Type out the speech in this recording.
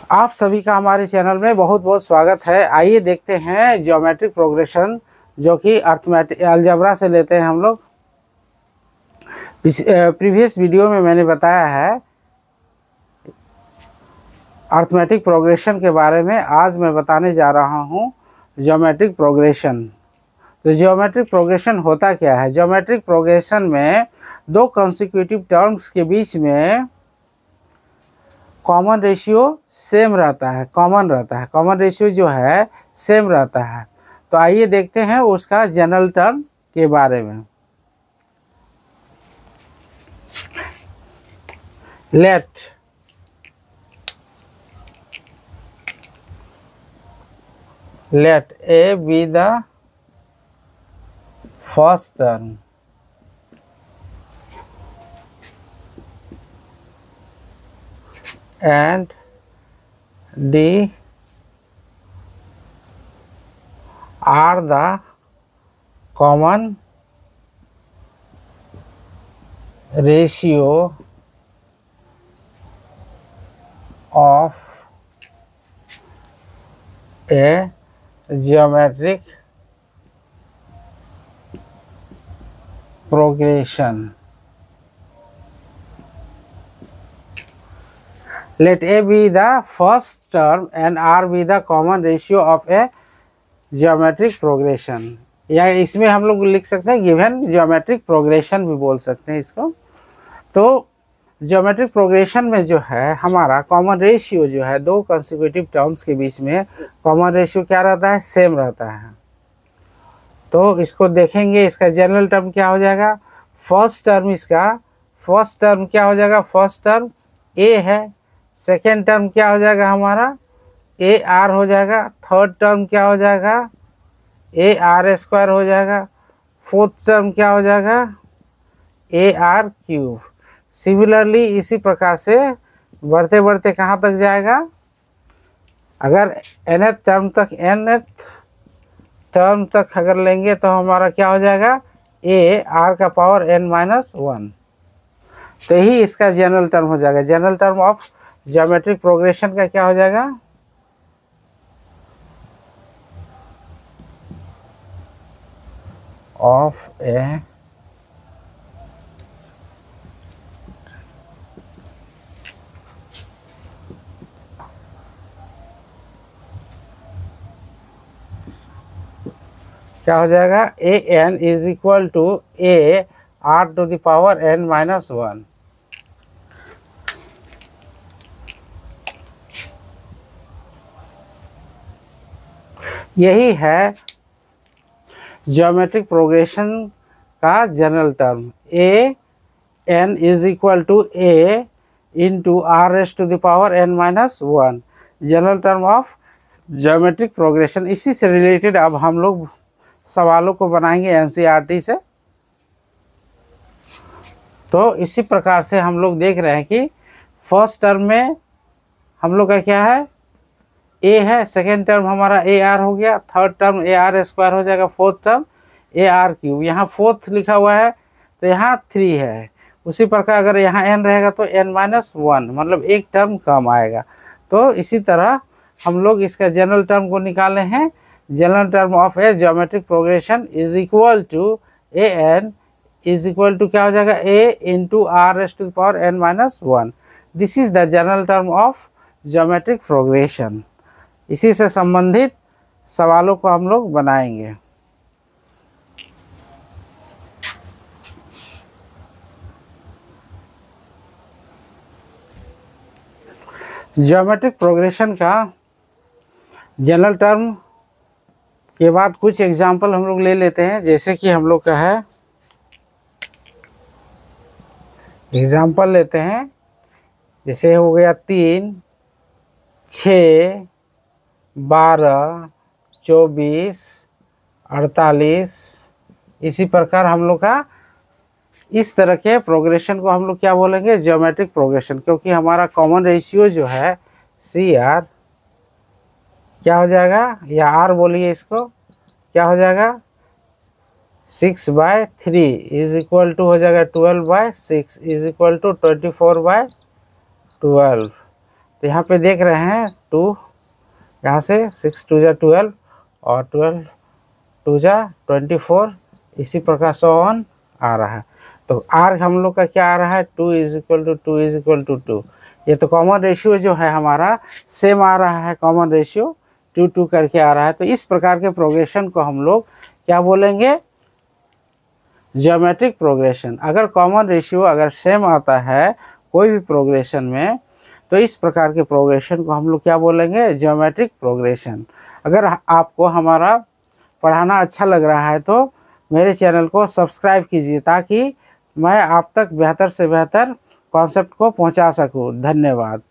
आप सभी का हमारे चैनल में बहुत बहुत स्वागत है। आइए देखते हैं ज्योमेट्रिक प्रोग्रेशन, जो कि अर्थमेटिक अलजेब्रा से लेते हैं हम लोग। प्रीवियस वीडियो में मैंने बताया है अर्थमेटिक प्रोग्रेशन के बारे में। आज मैं बताने जा रहा हूँ ज्योमेट्रिक प्रोग्रेशन। तो ज्योमेट्रिक प्रोग्रेशन होता क्या है? ज्योमेट्रिक प्रोग्रेशन में दो कंसेक्यूटिव टर्म्स के बीच में कॉमन रेशियो सेम रहता है, कॉमन रेशियो जो है सेम रहता है। तो आइए देखते हैं उसका जनरल टर्म के बारे में। Let A be the first term and D are the common ratio of a geometric progression. Let A be the first term and R be the common ratio of a geometric progression. या इसमें हम लोग लिख सकते हैं given geometric progression भी बोल सकते हैं इसको। तो ज्योमेट्रिक प्रोग्रेशन में जो है हमारा कॉमन रेशियो जो है दो कंसेक्यूटिव टर्म्स के बीच में कॉमन रेशियो क्या रहता है? सेम रहता है। तो इसको देखेंगे, इसका जनरल टर्म क्या हो जाएगा? फर्स्ट टर्म क्या हो जाएगा? फर्स्ट टर्म ए है। सेकेंड टर्म क्या हो जाएगा हमारा? ए आर हो जाएगा। थर्ड टर्म क्या हो जाएगा? ए आर स्क्वायर हो जाएगा। फोर्थ टर्म क्या हो जाएगा? A are cube. सिमिलरली इसी प्रकार से बढ़ते बढ़ते कहाँ तक जाएगा? अगर nth टर्म तक अगर लेंगे तो हमारा क्या हो जाएगा? ए आर का पावर n-1। तो ही इसका जनरल टर्म हो जाएगा। General term of geometric progression का क्या हो जाएगा? ऑफ ए क्या हो जाएगा? A n is equal to a r to the power n-1। यही है ज्योमेट्रिक प्रोग्रेशन का general term. A n is equal to a into r raise to the power n-1, general term of geometric progression. इसी से related अब हम लोग सवालों को बनाएंगे एनसीईआरटी से। तो इसी प्रकार से हम लोग देख रहे हैं कि फर्स्ट टर्म में हम लोग का क्या है? ए है। सेकेंड टर्म हमारा ए आर हो गया। Third term A R square हो जाएगा। Fourth term A R cube. यहाँ फोर्थ लिखा हुआ है तो यहाँ 3 है। उसी प्रकार अगर यहाँ n रहेगा तो n-1, मतलब एक टर्म कम आएगा। तो इसी तरह हम लोग इसका जनरल टर्म को निकाले हैं। General term of a geometric progression is equal to a n is equal to क्या हो जाएगा? A into r raise to the power n-1। This is the general term of geometric progression. इसी से संबंधित सवालों को हम लोग बनाएंगे। ज्योमेट्रिक प्रोग्रेशन का जनरल टर्म के बाद कुछ एग्जाम्पल हम लोग ले लेते हैं। जैसे कि हम लोग का है एग्जाम्पल लेते हैं, जैसे हो गया 3, 6, 12, 24, 48। इसी प्रकार हम लोग का इस तरह के प्रोग्रेशन को हम लोग क्या बोलेंगे? Geometric progression. क्योंकि हमारा कॉमन रेशियो जो है सी आर क्या हो जाएगा? या आर बोलिए इसको, क्या हो जाएगा? 6/3 इज इक्वल टू हो जाएगा 12/6 इज इक्वल टू 24/12। तो यहाँ पे देख रहे हैं 2, यहाँ से 6 2 जा 12 और 12 2 जा 24, इसी प्रकार 100 आ रहा है। तो आर हम लोग का क्या आ रहा है, 2 = 2 = 2। ये तो कॉमन रेशियो जो है हमारा सेम आ रहा है, कॉमन रेशियो 2 2 करके आ रहा है। तो इस प्रकार के प्रोग्रेशन को हम लोग क्या बोलेंगे, ज्योमेट्रिक प्रोग्रेशन। अगर कॉमन रेशियो अगर सेम आता है कोई भी प्रोग्रेशन में, तो इस प्रकार के प्रोग्रेशन को हम लोग क्या बोलेंगे, ज्योमेट्रिक प्रोग्रेशन। अगर आपको हमारा पढ़ाना अच्छा लग रहा है तो मेरे चैनल को सब्सक्राइब कीजिए, ताकि मैं आप तक बेहतर से बेहतर कॉन्सेप्ट को पहुंचा सकूं। धन्यवाद।